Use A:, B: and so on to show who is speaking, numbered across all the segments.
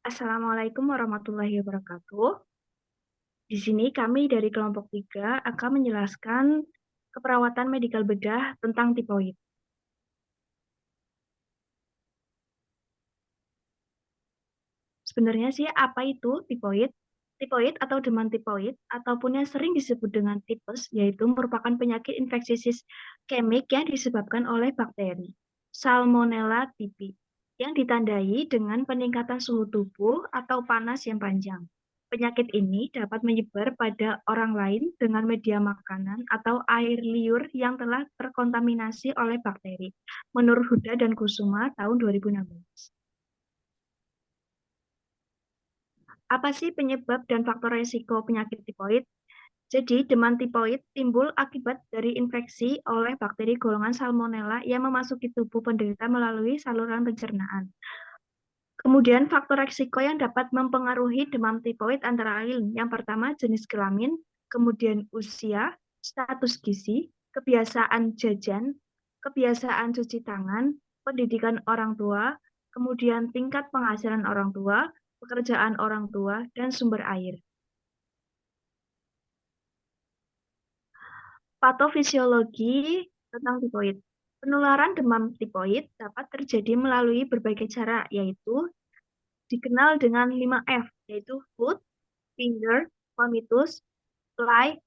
A: Assalamualaikum warahmatullahi wabarakatuh. Di sini kami dari kelompok 3 akan menjelaskan keperawatan medikal bedah tentang tipoid. Sebenarnya sih apa itu tipoid? Tipoid atau demam tipoid ataupun yang sering disebut dengan tipes yaitu merupakan penyakit infeksi sistemik yang disebabkan oleh bakteri Salmonella typhi yang ditandai dengan peningkatan suhu tubuh atau panas yang panjang. Penyakit ini dapat menyebar pada orang lain dengan media makanan atau air liur yang telah terkontaminasi oleh bakteri. Menurut Huda dan Kusuma tahun 2016. Apa sih penyebab dan faktor resiko penyakit tipoid? Jadi, demam tipoid timbul akibat dari infeksi oleh bakteri golongan Salmonella yang memasuki tubuh penderita melalui saluran pencernaan. Kemudian, faktor resiko yang dapat mempengaruhi demam tipoid antara lain yang pertama jenis kelamin, kemudian usia, status gizi, kebiasaan jajan, kebiasaan cuci tangan, pendidikan orang tua, kemudian tingkat penghasilan orang tua, pekerjaan orang tua, dan sumber air. Patofisiologi tentang tipoid. Penularan demam tipoid dapat terjadi melalui berbagai cara, yaitu dikenal dengan 5F, yaitu food, finger, vomitus, fly,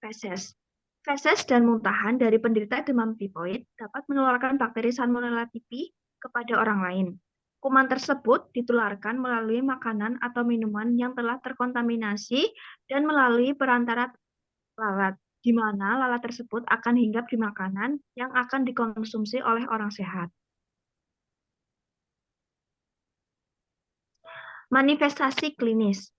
A: feces. Feces dan muntahan dari penderita demam tipoid dapat menularkan bakteri Salmonella typhi kepada orang lain. Kuman tersebut ditularkan melalui makanan atau minuman yang telah terkontaminasi dan melalui perantara lalat, di mana lalat tersebut akan hinggap di makanan yang akan dikonsumsi oleh orang sehat. Manifestasi klinis.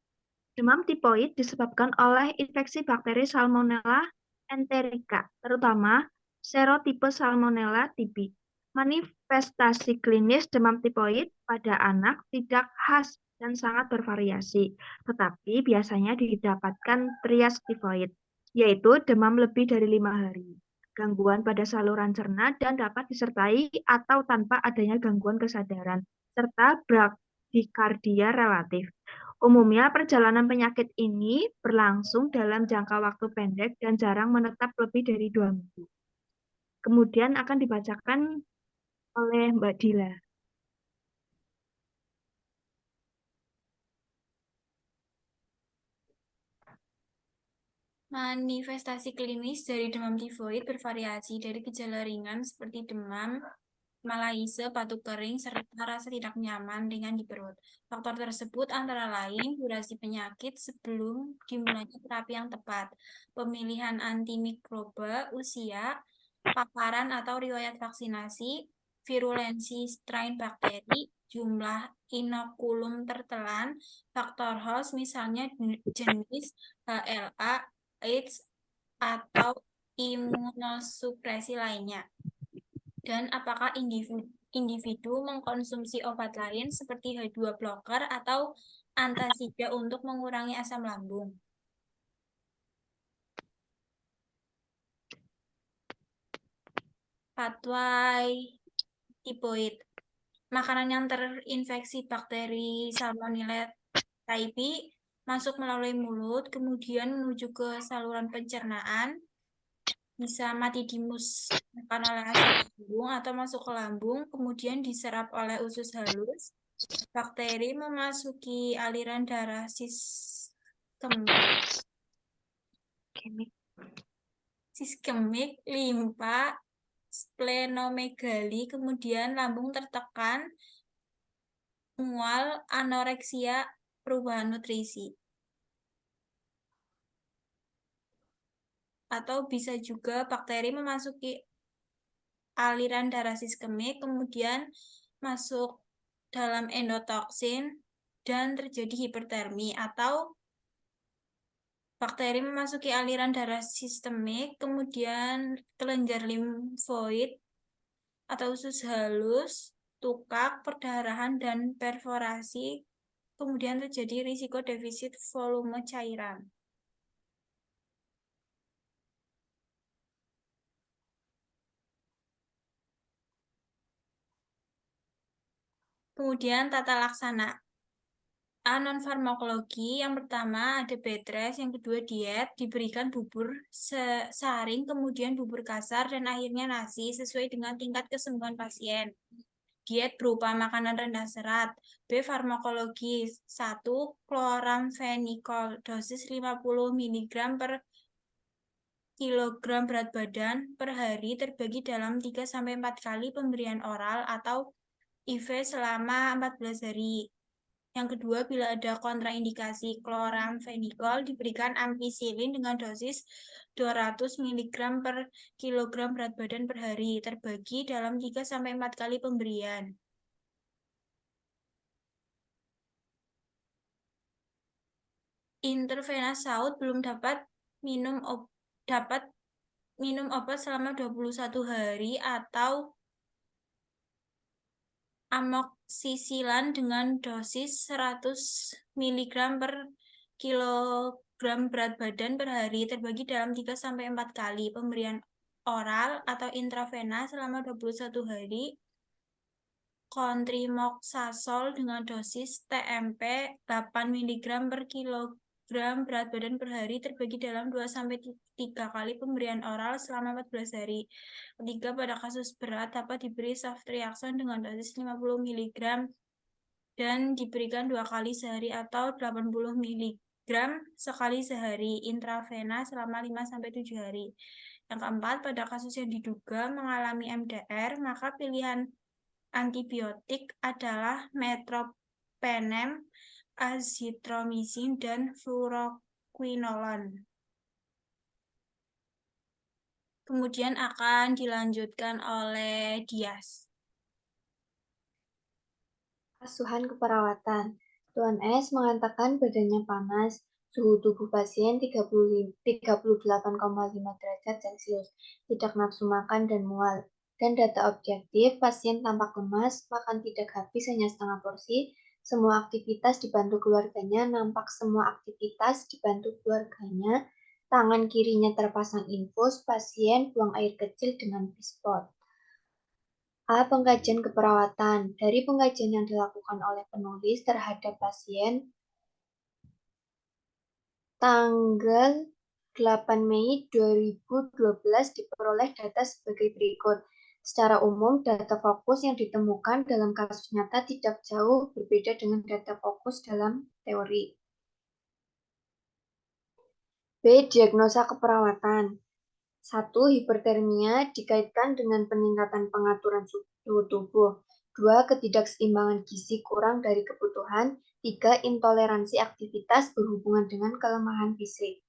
A: Demam tipoid disebabkan oleh infeksi bakteri Salmonella enterica, terutama serotipe Salmonella typhi. Manifestasi klinis demam tipoid pada anak tidak khas dan sangat bervariasi, tetapi biasanya didapatkan trias tifoid, yaitu demam lebih dari 5 hari, gangguan pada saluran cerna dan dapat disertai atau tanpa adanya gangguan kesadaran, serta brakikardia relatif. Umumnya, perjalanan penyakit ini berlangsung dalam jangka waktu pendek dan jarang menetap lebih dari 2 minggu. Kemudian akan dibacakan oleh Mbak Dila.
B: Manifestasi klinis dari demam tifoid bervariasi dari gejala ringan seperti demam, malaise, batuk kering, serta rasa tidak nyaman dengan di perut. Faktor tersebut antara lain durasi penyakit sebelum dimulainya terapi yang tepat, pemilihan antimikroba, usia, paparan atau riwayat vaksinasi, virulensi strain bakteri, jumlah inokulum tertelan, faktor host misalnya jenis HLA, AIDS, atau imunosupresi lainnya. Dan apakah individu mengkonsumsi obat lain seperti H2 blocker atau antasida untuk mengurangi asam lambung. Patwai tipoid. Makanan yang terinfeksi bakteri Salmonella typhi masuk melalui mulut, kemudian menuju ke saluran pencernaan, bisa mati di musnahkan oleh asam lambung atau masuk ke lambung, kemudian diserap oleh usus halus. Bakteri memasuki aliran darah siskemik, limpa, splenomegali, kemudian lambung tertekan, mual, anoreksia, perubahan nutrisi. Atau bisa juga bakteri memasuki aliran darah siskemik, kemudian masuk dalam endotoksin dan terjadi hipertermi, atau bakteri memasuki aliran darah sistemik, kemudian kelenjar limfoid atau usus halus, tukak, perdarahan, dan perforasi, kemudian terjadi risiko defisit volume cairan. Kemudian tata laksana. A. Non-farmakologi. Yang pertama ada bed rest, yang kedua diet, diberikan bubur saring, kemudian bubur kasar, dan akhirnya nasi sesuai dengan tingkat kesembuhan pasien. Diet berupa makanan rendah serat. B. Farmakologi. 1. Chloramphenicol, dosis 50 mg per kilogram berat badan per hari terbagi dalam 3-4 kali pemberian oral atau IV selama 14 hari. Yang kedua, bila ada kontraindikasi chloramphenicol, diberikan ampicillin dengan dosis 200 mg per kilogram berat badan per hari, terbagi dalam 3-4 kali pemberian. Intravenous saud belum dapat minum obat selama 21 hari atau amoksisilan dengan dosis 100 mg per kilogram berat badan per hari terbagi dalam 3-4 kali pemberian oral atau intravena selama 21 hari. Cotrimoxazole dengan dosis TMP 8 mg per kilogram berat badan per hari terbagi dalam 2-3 kali pemberian oral selama 14 hari. Ketiga, pada kasus berat dapat diberi ceftriaxone dengan dosis 50 mg dan diberikan 2 kali sehari atau 80 mg sekali sehari intravena selama 5-7 hari. Yang keempat, pada kasus yang diduga mengalami MDR, maka pilihan antibiotik adalah metropenem, azithromycin, dan fluoroquinolone. Kemudian akan dilanjutkan oleh Dias.
C: Asuhan keperawatan. Tuan S mengatakan badannya panas, suhu tubuh pasien 38,5 derajat Celcius, tidak nafsu makan dan mual. Dan data objektif, pasien tampak lemas, makan tidak habis hanya setengah porsi, semua aktivitas dibantu keluarganya, tangan kirinya terpasang infus, pasien buang air kecil dengan pispot. A. Pengkajian keperawatan. Dari pengkajian yang dilakukan oleh penulis terhadap pasien tanggal 8 Mei 2012 diperoleh data sebagai berikut. Secara umum, data fokus yang ditemukan dalam kasus nyata tidak jauh berbeda dengan data fokus dalam teori. B. Diagnosa keperawatan. 1. Hipertermia dikaitkan dengan peningkatan pengaturan suhu tubuh. 2. Ketidakseimbangan gizi kurang dari kebutuhan. 3. Intoleransi aktivitas berhubungan dengan kelemahan fisik.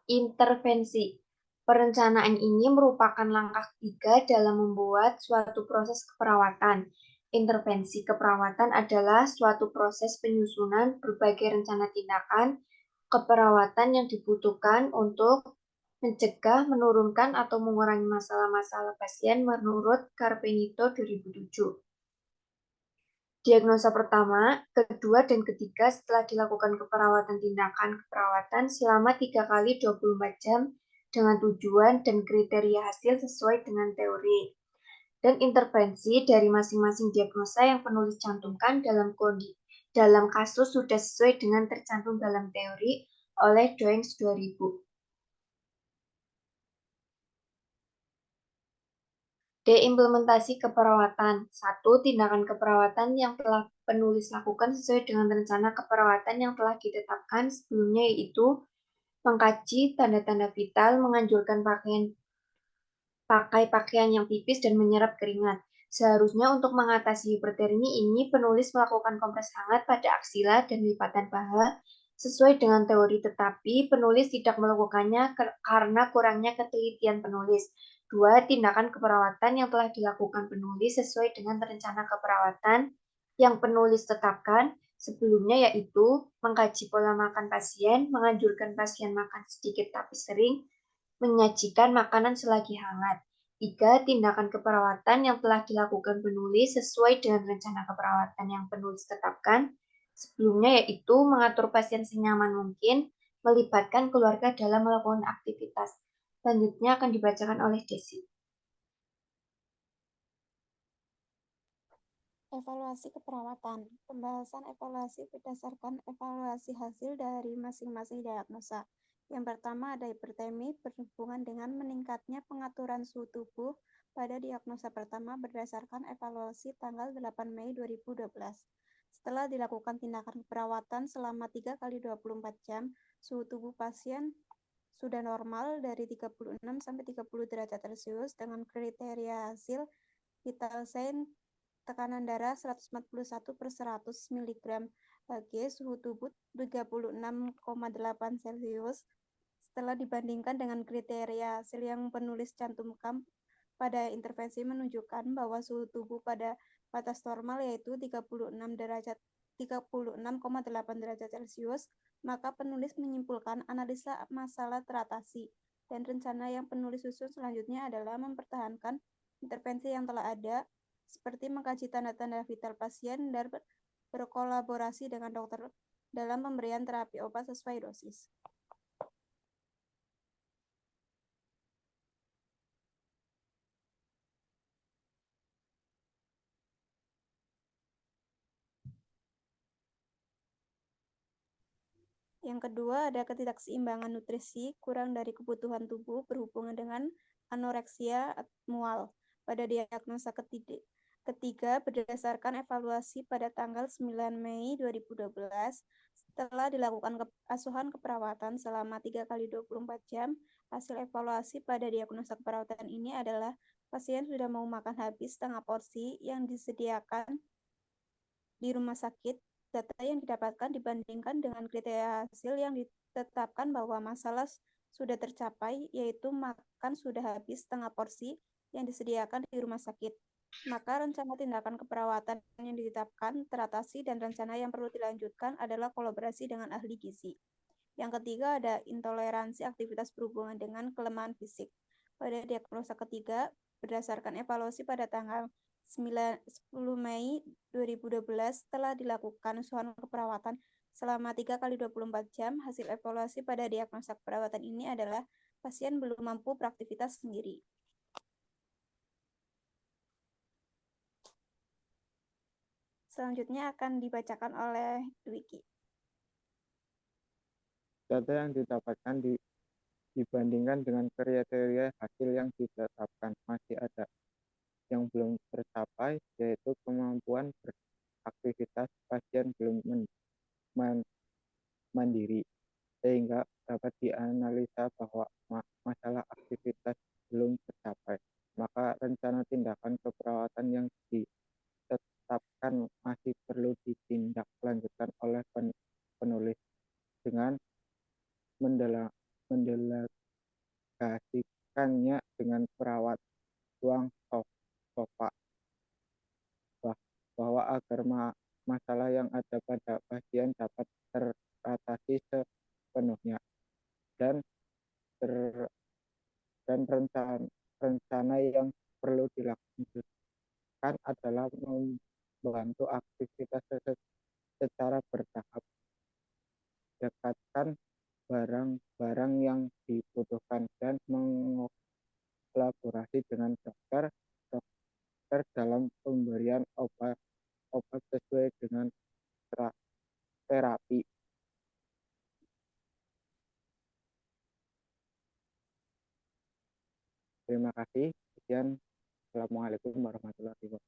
C: Intervensi. Perencanaan ini merupakan langkah ketiga dalam membuat suatu proses keperawatan. Intervensi keperawatan adalah suatu proses penyusunan berbagai rencana tindakan keperawatan yang dibutuhkan untuk mencegah, menurunkan, atau mengurangi masalah-masalah pasien menurut Carpenito 2007. Diagnosa pertama, kedua, dan ketiga setelah dilakukan keperawatan tindakan keperawatan selama 3 kali 24 jam dengan tujuan dan kriteria hasil sesuai dengan teori. Dan intervensi dari masing-masing diagnosa yang penulis cantumkan dalam kasus sudah sesuai dengan tercantum dalam teori oleh Doengs 2000. D. Implementasi keperawatan. 1. Tindakan keperawatan yang telah penulis lakukan sesuai dengan rencana keperawatan yang telah ditetapkan sebelumnya, yaitu mengkaji tanda-tanda vital, menganjurkan pakai pakaian yang tipis dan menyerap keringat. Seharusnya untuk mengatasi hipertermi ini, penulis melakukan kompres hangat pada aksila dan lipatan paha sesuai dengan teori, tetapi penulis tidak melakukannya karena kurangnya ketelitian penulis. 2. Tindakan keperawatan yang telah dilakukan penulis sesuai dengan rencana keperawatan yang penulis tetapkan sebelumnya, yaitu mengkaji pola makan pasien, menganjurkan pasien makan sedikit tapi sering, menyajikan makanan selagi hangat. 3. Tindakan keperawatan yang telah dilakukan penulis sesuai dengan rencana keperawatan yang penulis tetapkan sebelumnya, yaitu mengatur pasien senyaman mungkin, melibatkan keluarga dalam melakukan aktivitas. Selanjutnya akan dibacakan oleh Desi.
D: Evaluasi keperawatan. Pembahasan evaluasi berdasarkan evaluasi hasil dari masing-masing diagnosa. Yang pertama ada hipertemi berhubungan dengan meningkatnya pengaturan suhu tubuh pada diagnosa pertama berdasarkan evaluasi tanggal 8 Mei 2012. Setelah dilakukan tindakan perawatan selama 3 kali 24 jam, suhu tubuh pasien sudah normal dari 36 sampai 30 derajat Celcius dengan kriteria hasil vital sign tekanan darah 141 per 100 mg Hg, suhu tubuh 36,8 Celcius. Setelah dibandingkan dengan kriteria hasil yang penulis cantumkan pada intervensi menunjukkan bahwa suhu tubuh pada batas normal yaitu 36,8 derajat Celcius, maka penulis menyimpulkan analisa masalah teratasi. Dan rencana yang penulis susun selanjutnya adalah mempertahankan intervensi yang telah ada, seperti mengkaji tanda-tanda vital pasien dan berkolaborasi dengan dokter dalam pemberian terapi obat sesuai dosis. Yang kedua ada ketidakseimbangan nutrisi kurang dari kebutuhan tubuh berhubungan dengan anoreksia mual. Pada diagnosa ketiga berdasarkan evaluasi pada tanggal 9 Mei 2012, setelah dilakukan asuhan keperawatan selama 3 kali 24 jam, hasil evaluasi pada diagnosa keperawatan ini adalah pasien sudah mau makan habis setengah porsi yang disediakan di rumah sakit. Data yang didapatkan dibandingkan dengan kriteria hasil yang ditetapkan bahwa masalah sudah tercapai, yaitu makan sudah habis setengah porsi yang disediakan di rumah sakit. Maka rencana tindakan keperawatan yang ditetapkan teratasi dan rencana yang perlu dilanjutkan adalah kolaborasi dengan ahli gizi. Yang ketiga ada intoleransi aktivitas berhubungan dengan kelemahan fisik. Pada diagnosa ketiga, berdasarkan evaluasi pada tanggal 10 Mei 2012 setelah dilakukan asuhan keperawatan selama 3 kali 24 jam, hasil evaluasi pada diagnosa keperawatan ini adalah pasien belum mampu beraktivitas sendiri. Selanjutnya akan dibacakan oleh Dwiki.
E: Data yang didapatkan dibandingkan dengan kriteria hasil yang ditetapkan masih ada yang belum tercapai, yaitu kemampuan beraktivitas pasien belum mandiri, sehingga dapat dianalisa bahwa masalah aktivitas belum tercapai. Maka rencana tindakan keperawatan yang ditetapkan masih perlu ditindaklanjutkan oleh penulis dengan mendelegasikannya dengan perawat ruang sofa bahwa agar masalah yang ada pada pasien dapat teratasi sepenuhnya dan rencana yang perlu dilakukan adalah membantu aktivitas secara bertahap, dekatkan barang-barang yang dibutuhkan dan mengkolaborasi dengan dokter dalam pemberian obat sesuai dengan terapi. Terima kasih. Sekian. Assalamualaikum warahmatullahi wabarakatuh.